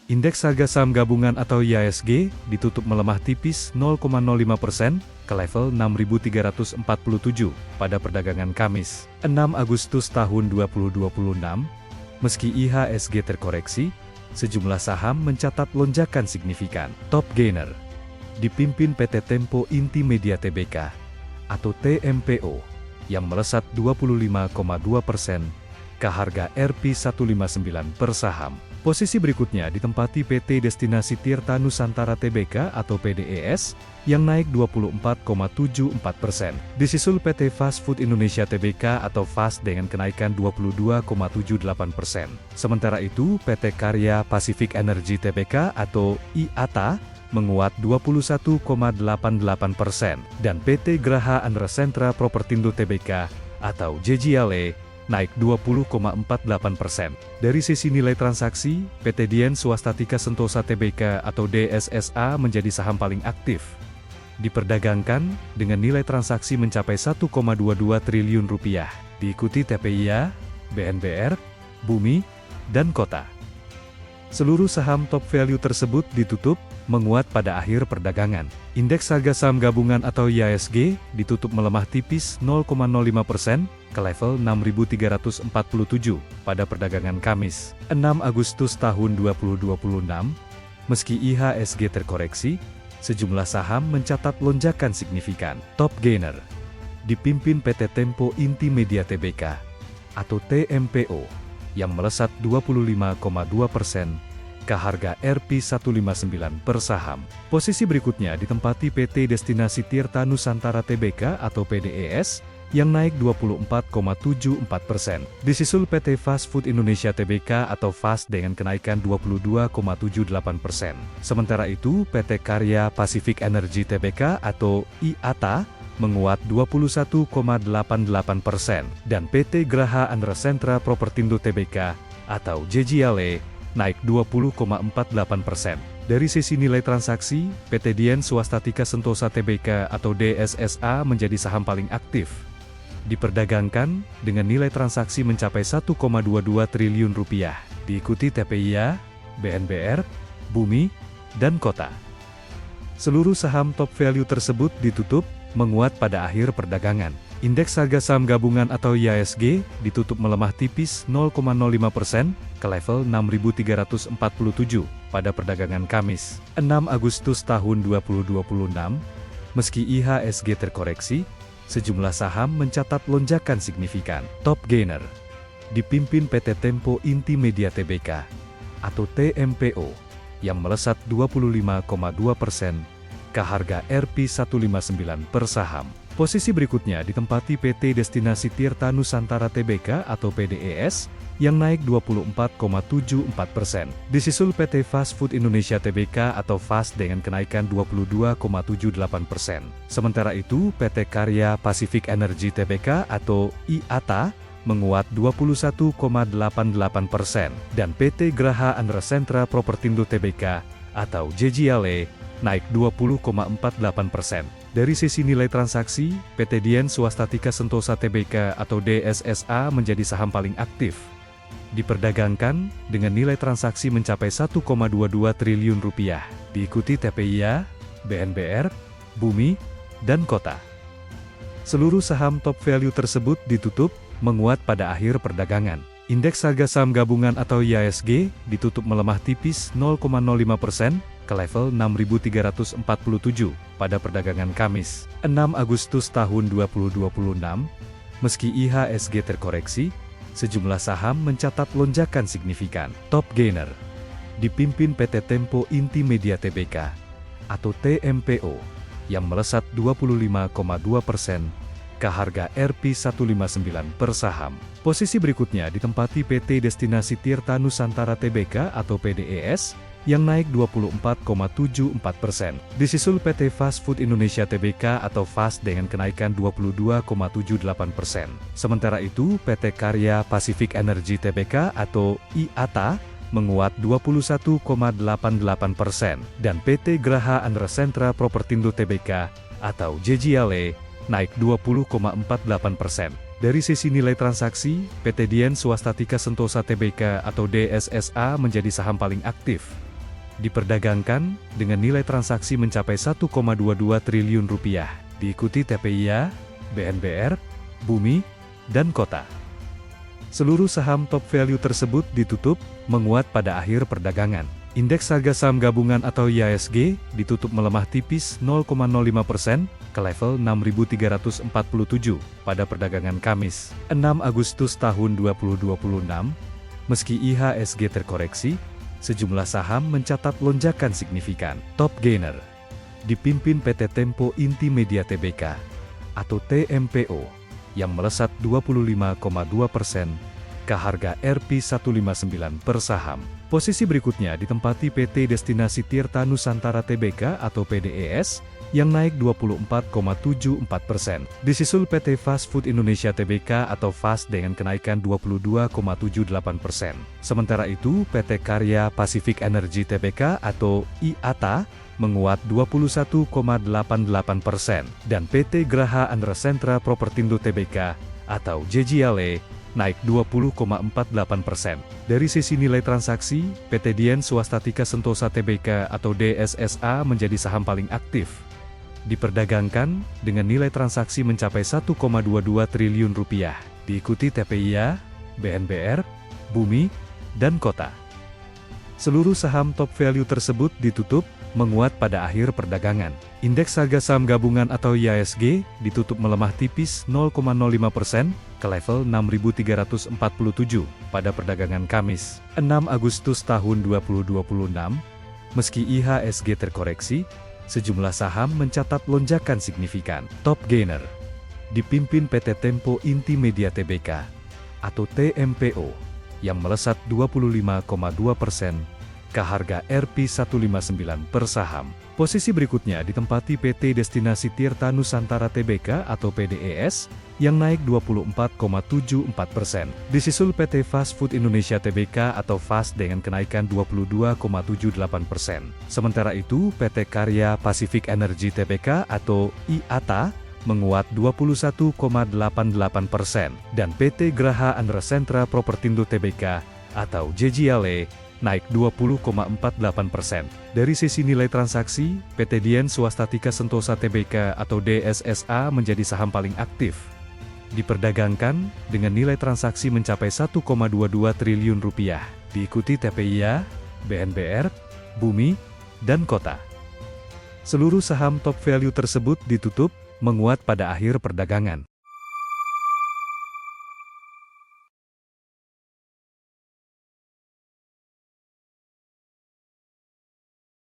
Indeks harga saham gabungan atau IHSG ditutup melemah tipis 0,05% ke level 6.347 pada perdagangan Kamis, 6 Agustus tahun 2026. Meski IHSG terkoreksi, sejumlah saham mencatat lonjakan signifikan. Top gainer dipimpin PT Tempo Intimedia Tbk atau TMPO yang melesat 25,2% ke harga Rp159 per saham. Posisi berikutnya ditempati PT Destinasi Tirta Nusantara Tbk atau PDES yang naik 24,74%. Disusul PT Fast Food Indonesia Tbk atau FAST dengan kenaikan 22,78%. Sementara itu PT Karya Pacific Energy Tbk atau IATA menguat 21,88% dan PT Graha Andra Sentra Propertindo Tbk atau JGLE naik 20,48%. Dari sisi nilai transaksi, PT Dian Swastatika Sentosa Tbk atau DSSA menjadi saham paling aktif. Diperdagangkan dengan nilai transaksi mencapai Rp1,22 triliun, diikuti TPIA, BNBR, Bumi, dan Kota. Seluruh saham top value tersebut ditutup menguat pada akhir perdagangan. Indeks harga saham gabungan atau IHSG ditutup melemah tipis 0,05% ke level 6.347 pada perdagangan Kamis, 6 Agustus tahun 2026. Meski IHSG terkoreksi, sejumlah saham mencatat lonjakan signifikan. Top gainer dipimpin PT Tempo Intimedia Tbk atau TMPO yang melesat 25,2% ke harga Rp159 per saham. Posisi berikutnya ditempati PT Destinasi Tirta Nusantara Tbk atau PDES yang naik 24,74%. Disusul PT Fast Food Indonesia Tbk atau FAST dengan kenaikan 22,78%. Sementara itu PT Karya Pacific Energy Tbk atau IATA menguat 21,88% dan PT Graha Andra Sentra Propertindo Tbk atau JGLE naik 20,48%. Dari sisi nilai transaksi, PT Dian Swastatika Sentosa Tbk atau DSSA menjadi saham paling aktif. Diperdagangkan dengan nilai transaksi mencapai Rp1,22 triliun, diikuti TPIA, BNBR, Bumi, dan Kota. Seluruh saham top value tersebut ditutup menguat pada akhir perdagangan. Indeks harga saham gabungan atau IHSG ditutup melemah tipis 0,05% ke level 6.347 pada perdagangan Kamis, 6 Agustus tahun 2026. Meski IHSG terkoreksi, sejumlah saham mencatat lonjakan signifikan. Top gainer dipimpin PT Tempo Intimedia Tbk atau TMPO yang melesat 25,2% ke harga Rp159 per saham. Posisi berikutnya ditempati PT Destinasi Tirta Nusantara Tbk atau PDES yang naik 24,74%. Disusul PT Fast Food Indonesia Tbk atau FAST dengan kenaikan 22,78%. Sementara itu PT Karya Pacific Energy Tbk atau IATA menguat 21,88% dan PT Graha Andra Sentra Propertindo Tbk atau JGLE naik 20,48%. Dari sisi nilai transaksi, PT Dian Swastatika Sentosa Tbk atau DSSA menjadi saham paling aktif. Diperdagangkan dengan nilai transaksi mencapai Rp1,22 triliun, diikuti TPIA, BNBR, Bumi, dan Kota. Seluruh saham top value tersebut ditutup menguat pada akhir perdagangan. Indeks harga saham gabungan atau IHSG ditutup melemah tipis 0,05% ke level 6.347 pada perdagangan Kamis, 6 Agustus tahun 2026. Meski IHSG terkoreksi, sejumlah saham mencatat lonjakan signifikan. Top gainer dipimpin PT Tempo Intimedia Tbk atau TMPO yang melesat 25,2% ke harga Rp159 per saham. Posisi berikutnya ditempati PT Destinasi Tirta Nusantara Tbk atau PDES yang naik 24,74%. Disusul PT Fast Food Indonesia Tbk atau FAST dengan kenaikan 22,78%. Sementara itu PT Karya Pacific Energy Tbk atau IATA menguat 21,88% dan PT Graha Andra Sentra Propertindo Tbk atau JGLE naik 20,48%. Dari sisi nilai transaksi, PT Dian Swastatika Sentosa Tbk atau DSSA menjadi saham paling aktif. Diperdagangkan dengan nilai transaksi mencapai 1,22 triliun rupiah, diikuti TPIA, BNBR, Bumi, dan Kota. Seluruh saham top value tersebut ditutup menguat pada akhir perdagangan. Indeks harga saham gabungan atau IHSG ditutup melemah tipis 0,05% ke level 6.347 pada perdagangan Kamis, 6 Agustus tahun 2026. Meski IHSG terkoreksi, sejumlah saham mencatat lonjakan signifikan. Top gainer dipimpin PT Tempo Intimedia Tbk atau TMPO yang melesat 25,2% ke harga Rp159 per saham. Posisi berikutnya ditempati PT Destinasi Tirta Nusantara Tbk atau PDES yang naik 24,74%. Disusul PT Fast Food Indonesia Tbk atau FAST dengan kenaikan 22,78%. Sementara itu PT Karya Pacific Energy Tbk atau IATA menguat 21,88% dan PT Graha Andra Sentra Propertindo Tbk atau JGLE naik 20,48%. Dari sisi nilai transaksi, PT Dian Swastatika Sentosa Tbk atau DSSA menjadi saham paling aktif. Diperdagangkan dengan nilai transaksi mencapai 1,22 triliun rupiah, diikuti TPIA, BNBR, Bumi, dan Kota. Seluruh saham top value tersebut ditutup menguat pada akhir perdagangan. Indeks harga saham gabungan atau IHSG ditutup melemah tipis 0,05% ke level 6.347 pada perdagangan Kamis, 6 Agustus tahun 2026. Meski IHSG terkoreksi, sejumlah saham mencatat lonjakan signifikan. Top gainer dipimpin PT Tempo Intimedia Tbk atau TMPO yang melesat 25,2% ke harga Rp159 per saham. Posisi berikutnya ditempati PT Destinasi Tirta Nusantara Tbk atau PDES yang naik 24,74%. Disusul PT Fast Food Indonesia Tbk atau FAST dengan kenaikan 22,78%. Sementara itu PT Karya Pacific Energy Tbk atau IATA menguat 21,88% dan PT Graha Andra Sentra Propertindo Tbk atau JGLE naik 20,48%. Dari sisi nilai transaksi, PT Dian Swastatika Sentosa Tbk atau DSSA menjadi saham paling aktif. Diperdagangkan dengan nilai transaksi mencapai 1,22 triliun rupiah, diikuti TPIA, BNBR, Bumi, dan Kota. Seluruh saham top value tersebut ditutup menguat pada akhir perdagangan.